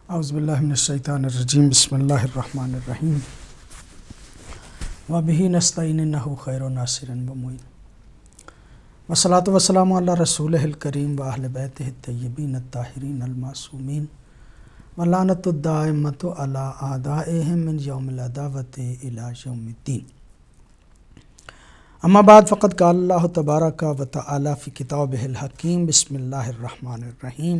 اعوذ باللہ من الشیطان الرجیم بسم اللہ الرحمن الرحیم وبہ نستعین انہ خیر ناصر ومعین والصلاۃ والسلام علی رسولہ الکریم واہل بیتہ الطیبین الطاہرین المعصومین ولعنۃ الدائمۃ علی اعدائہم من یوم العداوۃ الی یوم الدین اما بعد فقد قال اللہ تبارک و تعالی فی کتابہ الحکیم بسم اللہ الرحمن الرحیم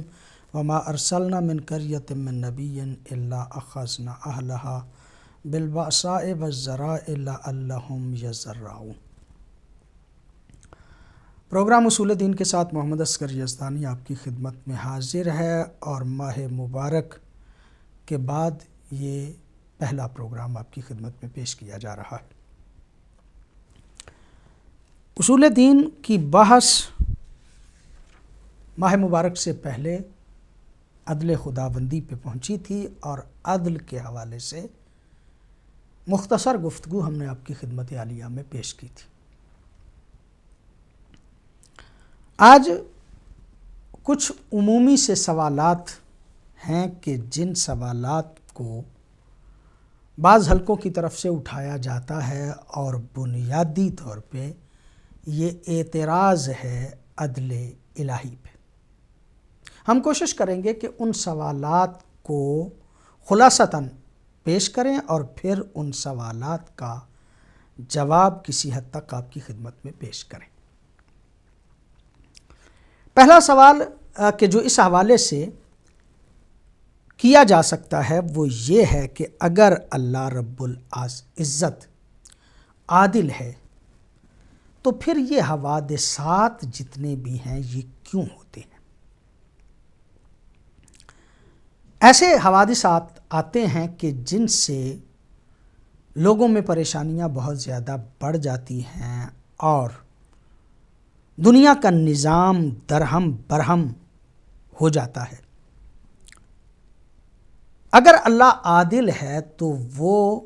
وما ارسلنا من قریۃ من نبی الا اخذنا اہلها بالبأساء والضراء لعلهم یضرعون۔ پروگرام اصول دین کے ساتھ محمد اصغر یزدانی آپ کی خدمت میں حاضر ہے، اور ماہ مبارک کے بعد یہ پہلا پروگرام آپ کی خدمت میں پیش کیا جا رہا ہے۔ اصول دین کی بحث ماہ مبارک سے پہلے عدل خداوندی پہ پہنچی تھی، اور عدل کے حوالے سے مختصر گفتگو ہم نے آپ کی خدمت عالیہ میں پیش کی تھی۔ آج کچھ عمومی سے سوالات ہیں کہ جن سوالات کو بعض حلقوں کی طرف سے اٹھایا جاتا ہے، اور بنیادی طور پہ یہ اعتراض ہے عدل الہی پہ۔ ہم کوشش کریں گے کہ ان سوالات کو خلاصتاً پیش کریں اور پھر ان سوالات کا جواب کسی حد تک آپ کی خدمت میں پیش کریں۔ پہلا سوال کہ جو اس حوالے سے کیا جا سکتا ہے وہ یہ ہے کہ اگر اللہ رب العزت عادل ہے تو پھر یہ حوادثات جتنے بھی ہیں یہ کیوں ہوتے ہیں؟ ایسے حوادثات آتے ہیں کہ جن سے لوگوں میں پریشانیاں بہت زیادہ بڑھ جاتی ہیں، اور دنیا کا نظام درہم برہم ہو جاتا ہے۔ اگر اللہ عادل ہے تو وہ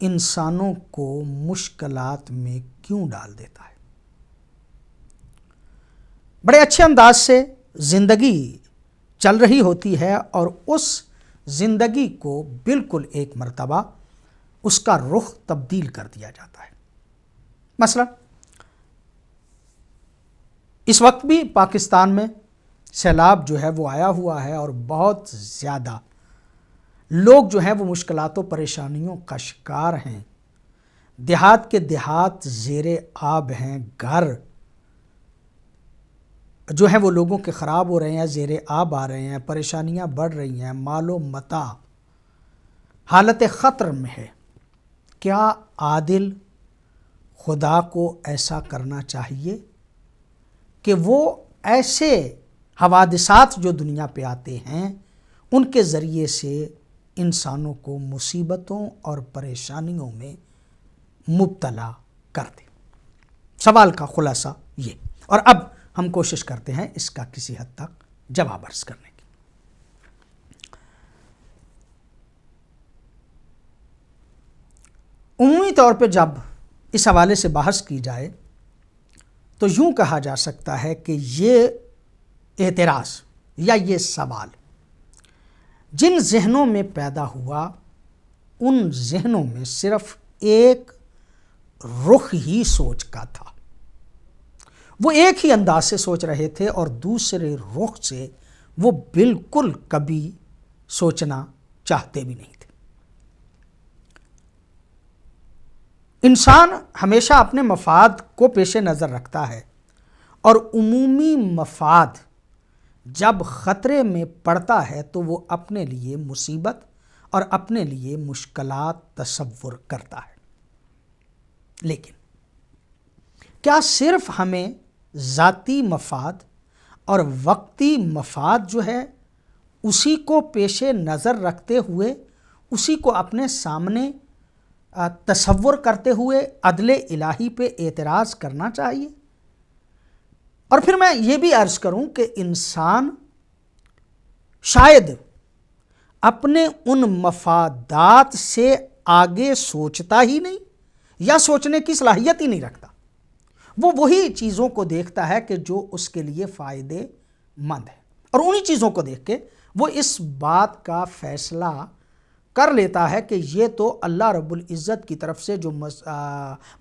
انسانوں کو مشکلات میں کیوں ڈال دیتا ہے؟ بڑے اچھے انداز سے زندگی چل رہی ہوتی ہے، اور اس زندگی کو بالکل ایک مرتبہ اس کا رخ تبدیل کر دیا جاتا ہے۔ مثلا اس وقت بھی پاکستان میں سیلاب جو ہے وہ آیا ہوا ہے، اور بہت زیادہ لوگ جو ہیں وہ مشکلات و پریشانیوں کا شکار ہیں۔ دیہات کے دیہات زیر آب ہیں، گھر جو ہیں وہ لوگوں کے خراب ہو رہے ہیں، زیر آب آ رہے ہیں، پریشانیاں بڑھ رہی ہیں، مال و متاع حالت خطر میں ہے۔ کیا عادل خدا کو ایسا کرنا چاہیے کہ وہ ایسے حوادثات جو دنیا پہ آتے ہیں ان کے ذریعے سے انسانوں کو مصیبتوں اور پریشانیوں میں مبتلا کر دے؟ سوال کا خلاصہ یہ، اور اب ہم کوشش کرتے ہیں اس کا کسی حد تک جواب عرض کرنے کی۔ عمومی طور پہ جب اس حوالے سے بحث کی جائے تو یوں کہا جا سکتا ہے کہ یہ اعتراض یا یہ سوال جن ذہنوں میں پیدا ہوا، ان ذہنوں میں صرف ایک رخ ہی سوچ کا تھا۔ وہ ایک ہی انداز سے سوچ رہے تھے، اور دوسرے رخ سے وہ بالکل کبھی سوچنا چاہتے بھی نہیں تھے۔ انسان ہمیشہ اپنے مفاد کو پیش نظر رکھتا ہے، اور عمومی مفاد جب خطرے میں پڑتا ہے تو وہ اپنے لیے مصیبت اور اپنے لیے مشکلات تصور کرتا ہے۔ لیکن کیا صرف ہمیں ذاتی مفاد اور وقتی مفاد جو ہے اسی کو پیش نظر رکھتے ہوئے، اسی کو اپنے سامنے تصور کرتے ہوئے عدل الہی پہ اعتراض کرنا چاہیے؟ اور پھر میں یہ بھی عرض کروں کہ انسان شاید اپنے ان مفادات سے آگے سوچتا ہی نہیں، یا سوچنے کی صلاحیت ہی نہیں رکھتا۔ وہ وہی چیزوں کو دیکھتا ہے کہ جو اس کے لیے فائدے مند ہے، اور انہی چیزوں کو دیکھ کے وہ اس بات کا فیصلہ کر لیتا ہے کہ یہ تو اللہ رب العزت کی طرف سے جو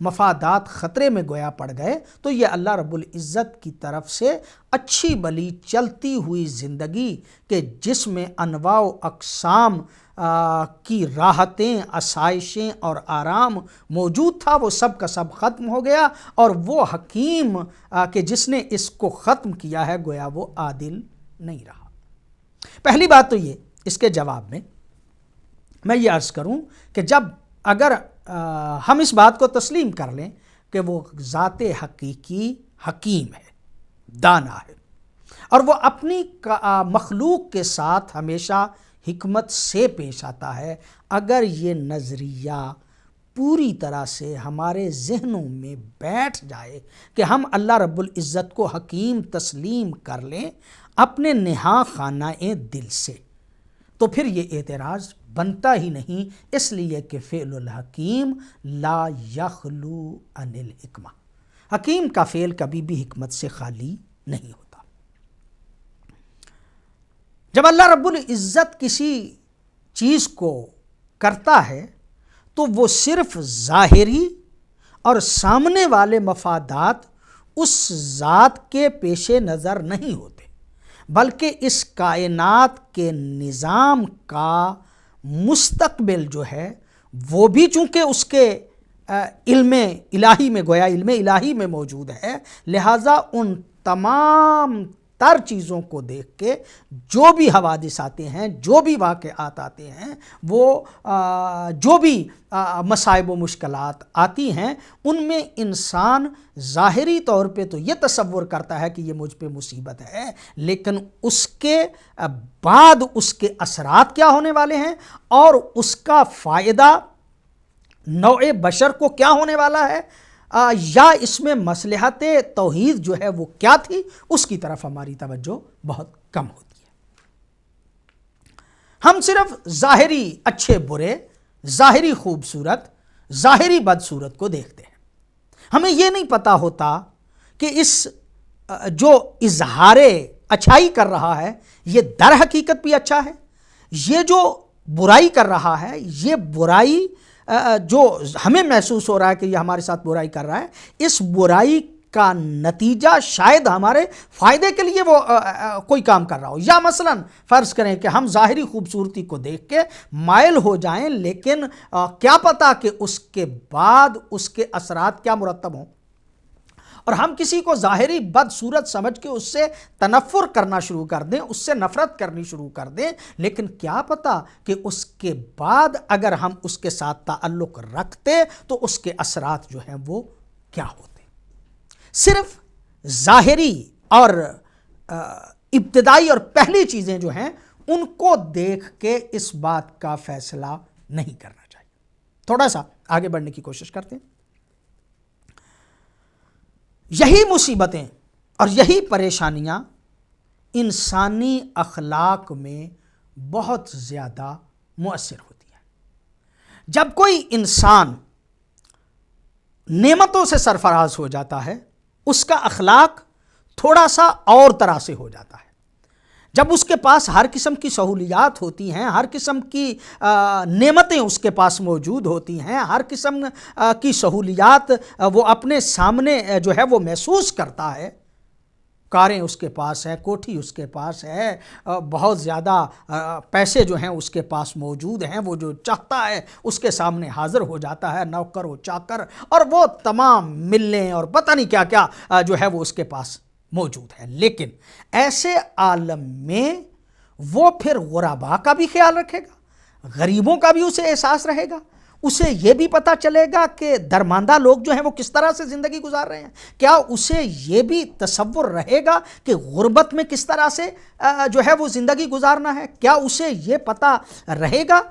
مفادات خطرے میں گویا پڑ گئے، تو یہ اللہ رب العزت کی طرف سے اچھی بلی چلتی ہوئی زندگی کہ جس میں انواع و اقسام کی راحتیں، آسائشیں اور آرام موجود تھا، وہ سب کا سب ختم ہو گیا، اور وہ حکیم کہ جس نے اس کو ختم کیا ہے گویا وہ عادل نہیں رہا۔ پہلی بات تو یہ، اس کے جواب میں یہ عرض کروں کہ جب اگر ہم اس بات کو تسلیم کر لیں کہ وہ ذات حقیقی حکیم ہے، دانا ہے، اور وہ اپنی مخلوق کے ساتھ ہمیشہ حکمت سے پیش آتا ہے، اگر یہ نظریہ پوری طرح سے ہمارے ذہنوں میں بیٹھ جائے کہ ہم اللہ رب العزت کو حکیم تسلیم کر لیں اپنے نہا خانہ دل سے، تو پھر یہ اعتراض بنتا ہی نہیں، اس لیے کہ فعل الحکیم لا یخلو عن الحکمہ، حکیم کا فعل کبھی بھی حکمت سے خالی نہیں ہوتا۔ جب اللہ رب العزت کسی چیز کو کرتا ہے تو وہ صرف ظاہری اور سامنے والے مفادات اس ذات کے پیش نظر نہیں ہوتے، بلکہ اس کائنات کے نظام کا مستقبل جو ہے وہ بھی چونکہ اس کے علم الہی میں گویا علم الہی میں موجود ہے، لہٰذا ان تمام تر چیزوں کو دیکھ کے جو بھی حوادث آتے ہیں، جو بھی واقعات آتے ہیں، وہ جو بھی مصائب و مشکلات آتی ہیں، ان میں انسان ظاہری طور پہ تو یہ تصور کرتا ہے کہ یہ مجھ پہ مصیبت ہے، لیکن اس کے بعد اس کے اثرات کیا ہونے والے ہیں اور اس کا فائدہ نوع بشر کو کیا ہونے والا ہے، یا اس میں مصلحت توحید جو ہے وہ کیا تھی، اس کی طرف ہماری توجہ بہت کم ہوتی ہے۔ ہم صرف ظاہری اچھے برے، ظاہری خوبصورت، ظاہری بدصورت کو دیکھتے ہیں، ہمیں یہ نہیں پتہ ہوتا کہ اس جو اظہار اچھائی کر رہا ہے یہ در حقیقت بھی اچھا ہے، یہ جو برائی کر رہا ہے یہ برائی جو ہمیں محسوس ہو رہا ہے کہ یہ ہمارے ساتھ برائی کر رہا ہے، اس برائی کا نتیجہ شاید ہمارے فائدے کے لیے وہ کوئی کام کر رہا ہو، یا مثلا فرض کریں کہ ہم ظاہری خوبصورتی کو دیکھ کے مائل ہو جائیں، لیکن کیا پتہ کہ اس کے بعد اس کے اثرات کیا مرتب ہوں، اور ہم کسی کو ظاہری بدصورت سمجھ کے اس سے تنفر کرنا شروع کر دیں، اس سے نفرت کرنی شروع کر دیں، لیکن کیا پتہ کہ اس کے بعد اگر ہم اس کے ساتھ تعلق رکھتے تو اس کے اثرات جو ہیں وہ کیا ہوتے۔ صرف ظاہری اور ابتدائی اور پہلی چیزیں جو ہیں ان کو دیکھ کے اس بات کا فیصلہ نہیں کرنا چاہیے۔ تھوڑا سا آگے بڑھنے کی کوشش کرتے ہیں۔ یہی مصیبتیں اور یہی پریشانیاں انسانی اخلاق میں بہت زیادہ مؤثر ہوتی ہیں۔ جب کوئی انسان نعمتوں سے سرفراز ہو جاتا ہے اس کا اخلاق تھوڑا سا اور طرح سے ہو جاتا ہے۔ جب اس کے پاس ہر قسم کی سہولیات ہوتی ہیں، ہر قسم کی نعمتیں اس کے پاس موجود ہوتی ہیں، ہر قسم کی سہولیات وہ اپنے سامنے جو ہے وہ محسوس کرتا ہے، کاریں اس کے پاس ہے، کوٹھی اس کے پاس ہے، بہت زیادہ پیسے جو ہیں اس کے پاس موجود ہیں، وہ جو چاہتا ہے اس کے سامنے حاضر ہو جاتا ہے، نوکر و چاکر اور وہ تمام ملیں اور پتہ نہیں کیا کیا جو ہے وہ اس کے پاس موجود ہے۔ لیکن ایسے عالم میں وہ پھر غرباء کا بھی خیال رکھے گا، غریبوں کا بھی اسے احساس رہے گا، اسے یہ بھی پتہ چلے گا کہ درماندہ لوگ جو ہیں وہ کس طرح سے زندگی گزار رہے ہیں، کیا اسے یہ بھی تصور رہے گا کہ غربت میں کس طرح سے جو ہے وہ زندگی گزارنا ہے، کیا اسے یہ پتہ رہے گا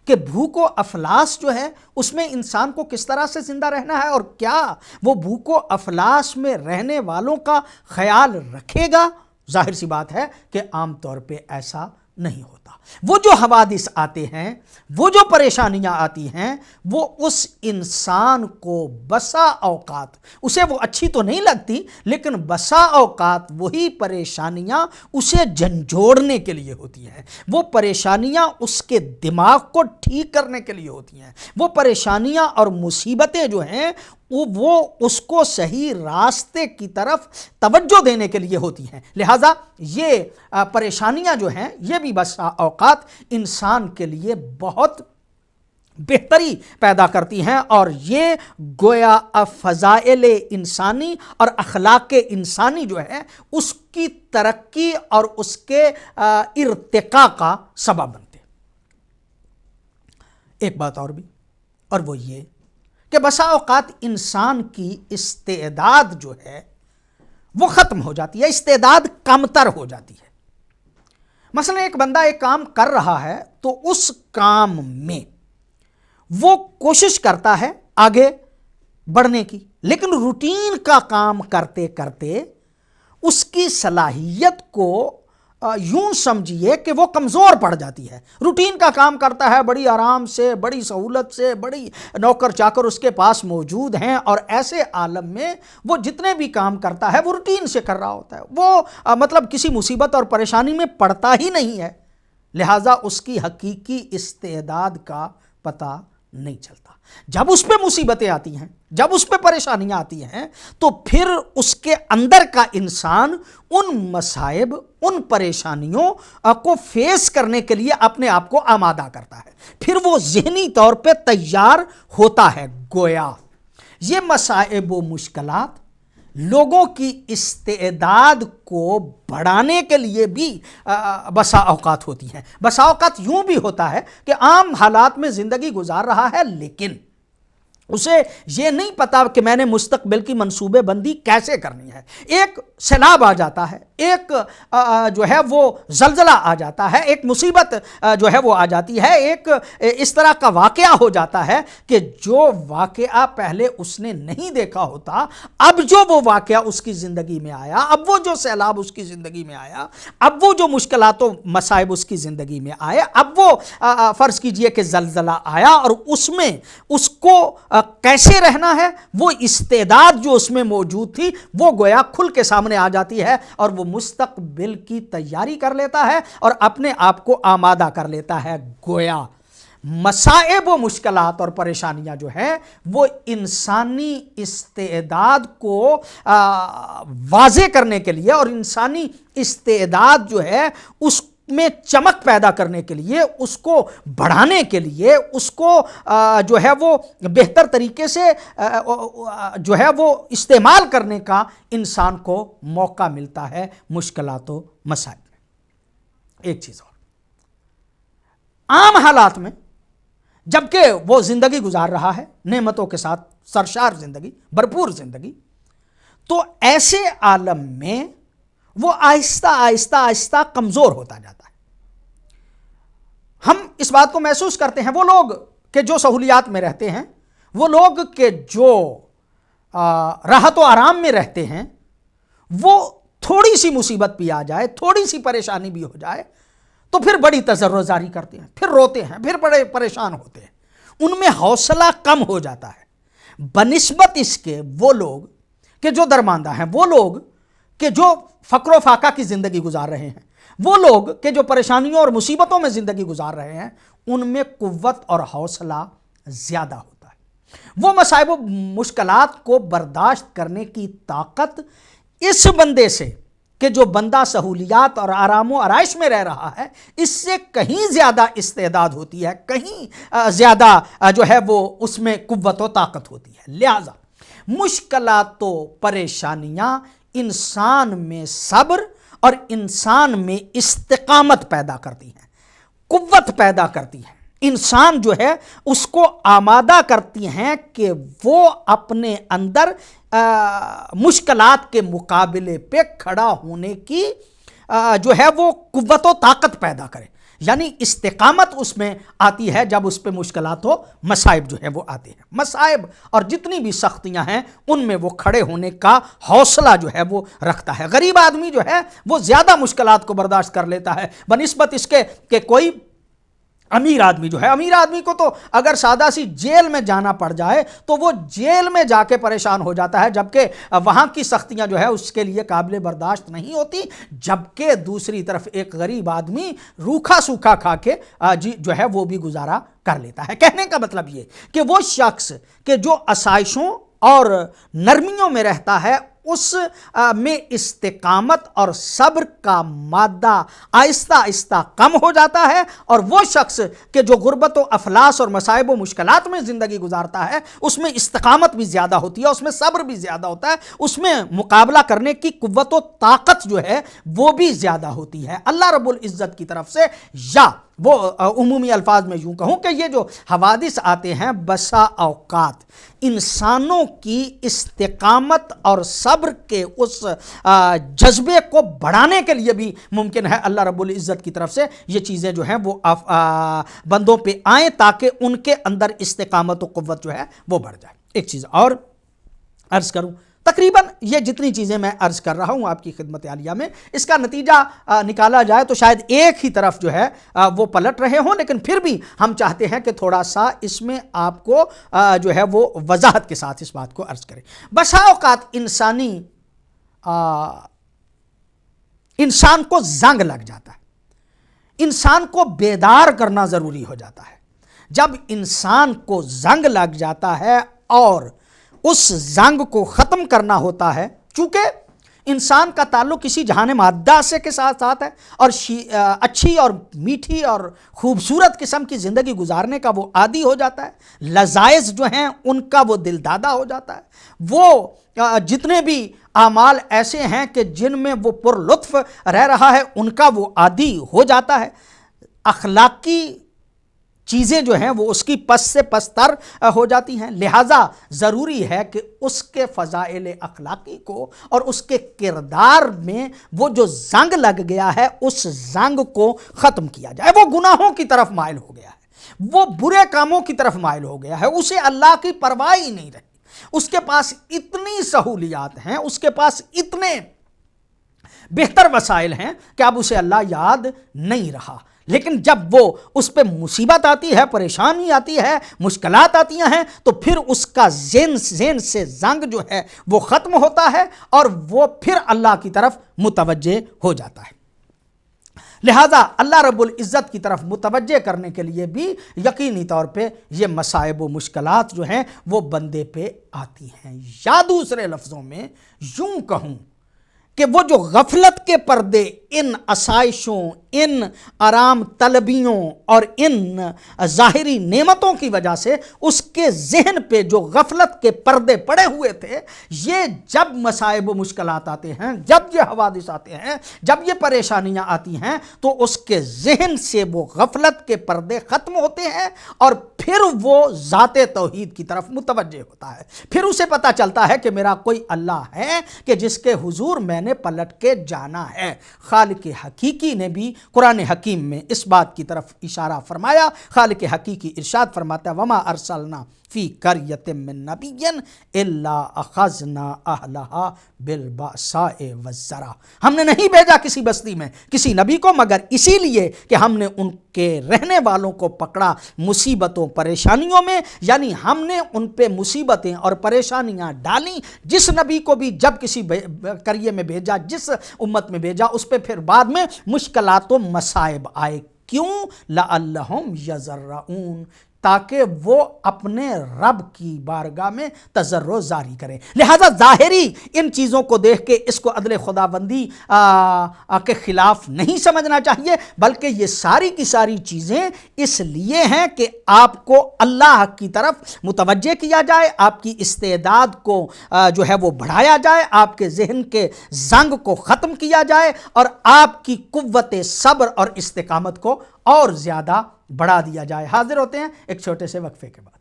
کہ بھوک و افلاس جو ہے اس میں انسان کو کس طرح سے زندہ رہنا ہے، اور کیا وہ بھوک و افلاس میں رہنے والوں کا خیال رکھے گا؟ ظاہر سی بات ہے کہ عام طور پہ ایسا نہیں ہوتا۔ وہ جو حوادث آتے ہیں، وہ جو پریشانیاں آتی ہیں، وہ اس انسان کو بسا اوقات، اسے وہ اچھی تو نہیں لگتی، لیکن بسا اوقات وہی پریشانیاں اسے جھنجھوڑنے کے لیے ہوتی ہیں، وہ پریشانیاں اس کے دماغ کو ٹھیک کرنے کے لیے ہوتی ہیں، وہ پریشانیاں اور مصیبتیں جو ہیں وہ اس کو صحیح راستے کی طرف توجہ دینے کے لیے ہوتی ہیں۔ لہٰذا یہ پریشانیاں جو ہیں یہ بھی بسا اوقات انسان کے لیے بہت بہتری پیدا کرتی ہیں، اور یہ گویا فضائل انسانی اور اخلاق انسانی جو ہے اس کی ترقی اور اس کے ارتقاء کا سبب بنتے ہیں۔ ایک بات اور بھی، اور وہ یہ کہ بسا اوقات انسان کی استعداد جو ہے وہ ختم ہو جاتی ہے، استعداد کمتر ہو جاتی ہے۔ مثلا ایک بندہ ایک کام کر رہا ہے تو اس کام میں وہ کوشش کرتا ہے آگے بڑھنے کی، لیکن روٹین کا کام کرتے کرتے اس کی صلاحیت کو یوں سمجھیے کہ وہ کمزور پڑ جاتی ہے۔ روٹین کا کام کرتا ہے بڑی آرام سے، بڑی سہولت سے، بڑی نوکر چاکر اس کے پاس موجود ہیں، اور ایسے عالم میں وہ جتنے بھی کام کرتا ہے وہ روٹین سے کر رہا ہوتا ہے، وہ مطلب کسی مصیبت اور پریشانی میں پڑتا ہی نہیں ہے، لہٰذا اس کی حقیقی استعداد کا پتہ نہیں چلتا۔ جب اس پہ مصیبتیں آتی ہیں، جب اس پہ پریشانیاں آتی ہیں، تو پھر اس کے اندر کا انسان ان مصائب، ان پریشانیوں کو فیس کرنے کے لیے اپنے آپ کو آمادہ کرتا ہے، پھر وہ ذہنی طور پہ تیار ہوتا ہے۔ گویا یہ مصائب و مشکلات لوگوں کی استعداد کو بڑھانے کے لیے بھی بسا اوقات ہوتی ہیں۔ بسا اوقات یوں بھی ہوتا ہے کہ عام حالات میں زندگی گزار رہا ہے، لیکن اسے یہ نہیں پتا کہ میں نے مستقبل کی منصوبے بندی کیسے کرنی ہے۔ ایک سیلاب آ جاتا ہے، ایک جو ہے وہ زلزلہ آ جاتا ہے، ایک مصیبت جو ہے وہ آ جاتی ہے، ایک اس طرح کا واقعہ ہو جاتا ہے کہ جو واقعہ پہلے اس نے نہیں دیکھا ہوتا، اب جو وہ واقعہ اس کی زندگی میں آیا، اب وہ جو سیلاب اس کی زندگی میں آیا، اب وہ جو مشکلات و مصائب اس کی زندگی میں آئے، اب وہ فرض کیجئے کہ زلزلہ آیا، اور اس میں اس کو کیسے رہنا ہے، وہ استعداد جو اس میں موجود تھی وہ گویا کھل کے سامنے آ جاتی ہے، اور وہ مستقبل کی تیاری کر لیتا ہے اور اپنے آپ کو آمادہ کر لیتا ہے۔ گویا مصائب و مشکلات اور پریشانیاں جو ہیں وہ انسانی استعداد کو واضح کرنے کے لیے اور انسانی استعداد جو ہے اس میں چمک پیدا کرنے کے لیے، اس کو بڑھانے کے لیے، اس کو جو ہے وہ بہتر طریقے سے جو ہے وہ استعمال کرنے کا انسان کو موقع ملتا ہے مشکلات و مصائب میں۔ ایک چیز اور، عام حالات میں جبکہ وہ زندگی گزار رہا ہے نعمتوں کے ساتھ سرشار زندگی، بھرپور زندگی، تو ایسے عالم میں وہ آہستہ آہستہ آہستہ کمزور ہوتا جاتا ہے۔ ہم اس بات کو محسوس کرتے ہیں، وہ لوگ کہ جو سہولیات میں رہتے ہیں، وہ لوگ کہ جو راحت و آرام میں رہتے ہیں، وہ تھوڑی سی مصیبت بھی آ جائے، تھوڑی سی پریشانی بھی ہو جائے تو پھر بڑی تضرعزاری کرتے ہیں، پھر روتے ہیں، پھر بڑے پریشان ہوتے ہیں، ان میں حوصلہ کم ہو جاتا ہے بنسبت اس کے وہ لوگ کہ جو درماندہ ہیں، وہ لوگ کہ جو فقر و فاقہ کی زندگی گزار رہے ہیں، وہ لوگ کہ جو پریشانیوں اور مصیبتوں میں زندگی گزار رہے ہیں، ان میں قوت اور حوصلہ زیادہ ہوتا ہے۔ وہ مصائب و مشکلات کو برداشت کرنے کی طاقت اس بندے سے کہ جو بندہ سہولیات اور آرام و آرائش میں رہ رہا ہے، اس سے کہیں زیادہ استعداد ہوتی ہے، کہیں زیادہ جو ہے وہ اس میں قوت و طاقت ہوتی ہے۔ لہذا مشکلات و پریشانیاں انسان میں صبر اور انسان میں استقامت پیدا کرتی ہیں، قوت پیدا کرتی ہیں، انسان جو ہے اس کو آمادہ کرتی ہیں کہ وہ اپنے اندر مشکلات کے مقابلے پہ کھڑا ہونے کی جو ہے وہ قوت و طاقت پیدا کرے۔ یعنی استقامت اس میں آتی ہے جب اس پہ مشکلات و مصائب جو ہے وہ آتے ہیں. مصائب اور جتنی بھی سختیاں ہیں ان میں وہ کھڑے ہونے کا حوصلہ جو ہے وہ رکھتا ہے. غریب آدمی جو ہے وہ زیادہ مشکلات کو برداشت کر لیتا ہے بنسبت اس کے کہ کوئی امیر آدمی جو ہے، امیر آدمی کو تو اگر سادہ سی جیل میں جانا پڑ جائے تو وہ جیل میں جا کے پریشان ہو جاتا ہے، جبکہ وہاں کی سختیاں جو ہے اس کے لیے قابل برداشت نہیں ہوتی. جبکہ دوسری طرف ایک غریب آدمی روکھا سوکھا کھا کے جو ہے وہ بھی گزارا کر لیتا ہے. کہنے کا مطلب یہ کہ وہ شخص کہ جو آسائشوں اور نرمیوں میں رہتا ہے اس میں استقامت اور صبر کا مادہ آہستہ آہستہ کم ہو جاتا ہے، اور وہ شخص کہ جو غربت و افلاس اور مصائب و مشکلات میں زندگی گزارتا ہے اس میں استقامت بھی زیادہ ہوتی ہے، اس میں صبر بھی زیادہ ہوتا ہے، اس میں مقابلہ کرنے کی قوت و طاقت جو ہے وہ بھی زیادہ ہوتی ہے. اللہ رب العزت کی طرف سے یا وہ عمومی الفاظ میں یوں کہوں کہ یہ جو حوادث آتے ہیں بسا اوقات انسانوں کی استقامت اور صبر کے اس جذبے کو بڑھانے کے لیے بھی ممکن ہے. اللہ رب العزت کی طرف سے یہ چیزیں جو ہیں وہ بندوں پہ آئیں تاکہ ان کے اندر استقامت و قوت جو ہے وہ بڑھ جائے. ایک چیز اور عرض کروں، تقریباً یہ جتنی چیزیں میں عرض کر رہا ہوں آپ کی خدمت عالیہ میں، اس کا نتیجہ نکالا جائے تو شاید ایک ہی طرف جو ہے وہ پلٹ رہے ہوں، لیکن پھر بھی ہم چاہتے ہیں کہ تھوڑا سا اس میں آپ کو جو ہے وہ وضاحت کے ساتھ اس بات کو عرض کریں. بسا اوقات انسان کو زنگ لگ جاتا ہے، انسان کو بیدار کرنا ضروری ہو جاتا ہے. جب انسان کو زنگ لگ جاتا ہے اور اس زنگ کو ختم کرنا ہوتا ہے، چونکہ انسان کا تعلق کسی جہان مادہ سے کے ساتھ ہے اور اچھی اور میٹھی اور خوبصورت قسم کی زندگی گزارنے کا وہ عادی ہو جاتا ہے، لذائذ جو ہیں ان کا وہ دل دادا ہو جاتا ہے، وہ جتنے بھی اعمال ایسے ہیں کہ جن میں وہ پر لطف رہ رہا ہے ان کا وہ عادی ہو جاتا ہے. اخلاقی چیزیں جو ہیں وہ اس کی پس سے پس تر ہو جاتی ہیں. لہٰذا ضروری ہے کہ اس کے فضائل اخلاقی کو اور اس کے کردار میں وہ جو زنگ لگ گیا ہے اس زنگ کو ختم کیا جائے. وہ گناہوں کی طرف مائل ہو گیا ہے، وہ برے کاموں کی طرف مائل ہو گیا ہے، اسے اللہ کی پرواہ ہی نہیں رہی. اس کے پاس اتنی سہولیات ہیں، اس کے پاس اتنے بہتر وسائل ہیں کہ اب اسے اللہ یاد نہیں رہا. لیکن جب وہ اس پہ مصیبت آتی ہے، پریشانی آتی ہے، مشکلات آتی ہیں تو پھر اس کا ذہن سے زنگ جو ہے وہ ختم ہوتا ہے اور وہ پھر اللہ کی طرف متوجہ ہو جاتا ہے. لہٰذا اللہ رب العزت کی طرف متوجہ کرنے کے لیے بھی یقینی طور پہ یہ مصائب و مشکلات جو ہیں وہ بندے پہ آتی ہیں. یا دوسرے لفظوں میں یوں کہوں کہ وہ جو غفلت کے پردے ان آسائشوں، ان آرام طلبیوں اور ان ظاہری نعمتوں کی وجہ سے اس کے ذہن پہ جو غفلت کے پردے پڑے ہوئے تھے، یہ جب مصائب و مشکلات آتے ہیں، جب یہ حوادث آتے ہیں، جب یہ پریشانیاں آتی ہیں تو اس کے ذہن سے وہ غفلت کے پردے ختم ہوتے ہیں اور پھر وہ ذات توحید کی طرف متوجہ ہوتا ہے. پھر اسے پتہ چلتا ہے کہ میرا کوئی اللہ ہے کہ جس کے حضور میں نے پلٹ کے جانا ہے. خالق حقیقی نے بھی قرآن حکیم میں اس بات کی طرف اشارہ فرمایا. خالق حقیقی ارشاد فرماتا ہے وما ارسلنا فی قریۃ من نبی الا اخذنا اہلہا بالبأساء والضراء. ہم نے نہیں بھیجا کسی بستی میں کسی نبی کو مگر اسی لیے کہ ہم نے ان کے رہنے والوں کو پکڑا مصیبتوں پریشانیوں میں، یعنی ہم نے ان پہ مصیبتیں اور پریشانیاں ڈالیں. جس نبی کو بھی جب کسی قریے میں بھیجا، جس امت میں بھیجا، اس پہ پھر بعد میں مشکلات و مصائب آئے. کیوں؟ لعلہم یضرعون، تاکہ وہ اپنے رب کی بارگاہ میں تضرع جاری کریں. لہذا ظاہری ان چیزوں کو دیکھ کے اس کو عدل خداوندی کے خلاف نہیں سمجھنا چاہیے، بلکہ یہ ساری کی ساری چیزیں اس لیے ہیں کہ آپ کو اللہ کی طرف متوجہ کیا جائے، آپ کی استعداد کو جو ہے وہ بڑھایا جائے، آپ کے ذہن کے زنگ کو ختم کیا جائے اور آپ کی قوت صبر اور استقامت کو اور زیادہ بڑھا دیا جائے. حاضر ہوتے ہیں ایک چھوٹے سے وقفے کے بعد.